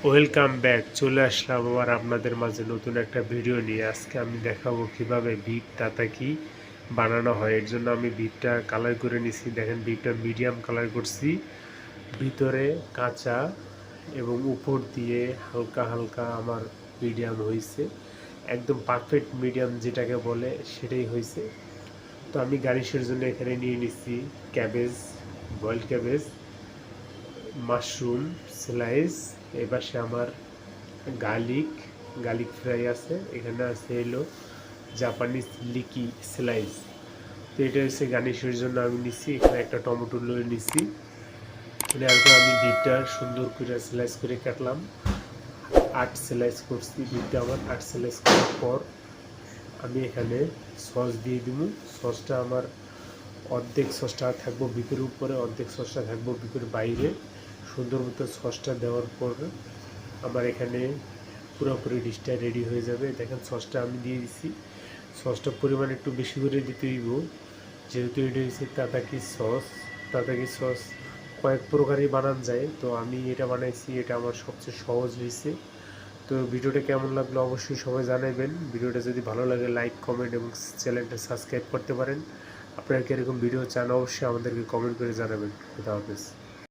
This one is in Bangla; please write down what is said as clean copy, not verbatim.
Welcome back. চলে আসলাম আবার আপনাদের মাঝে নতুন একটা ভিডিও নিয়ে। আজকে আমি দেখাবো কিভাবে বিট তাতাকি বানানো হয়। এর জন্য আমি বিটটা কালার করে নিছি। দেখেন বিটটা মিডিয়াম কালার করছি, ভিতরে কাঁচা এবং উপর দিয়ে হালকা হালকা আমার মিডিয়াম হয়েছে। একদম পারফেক্ট মিডিয়াম যেটাকে বলে সেটাই হয়েছে। তো আমি গার্নিশের জন্য এখানে নিয়ে নিচ্ছি cabbage, boiled cabbage, mushroom slice. এপাশে আমার গার্লিক গার্লিক ফ্রাই আছে। এখানে আছে এলো জাপানিজ লিকি স্লাইস। তো এটা হচ্ছে গার্নিশের জন্য আমি নিচ্ছি। এখানে একটা টমেটো লয়ে নিচ্ছি। এরপর আমি বিটটা সুন্দর করে স্লাইস করে কাটলাম। 8 স্লাইস করছি বিটটা। আমার 8 স্লাইস করার পর আমি এখানে সস দিয়ে দিব। সসটা আমার অর্ধেক সসটা থাকবো ভিতরে উপরে, অর্ধেক সসটা থাকবো ভিতরে বাইরে। সুন্দর মতো সসটা দেওয়ার পর আমার এখানে পুরোপুরি ডিশটা রেডি হয়ে যাবে। দেখেন সসটা আমি দিয়ে দিচ্ছি। সসটার পরিমাণ একটু বেশি করে দিতে হইব, যেহেতু এটা হচ্ছে তাতাকি সস। তাতাকি সস কয়েক প্রকারই বানান যায়, তো আমি এটা বানাইছি, এটা আমার সবচেয়ে সহজ হয়েছে। তো ভিডিওটা কেমন লাগলো অবশ্যই সবাই জানাবেন। ভিডিওটা যদি ভালো লাগে লাইক কমেন্ট এবং চ্যানেলটা সাবস্ক্রাইব করতে পারেন। আপনারা কীরকম ভিডিও চান অবশ্যই আমাদেরকে কমেন্ট করে জানাবেন। খুদা হাফেজ।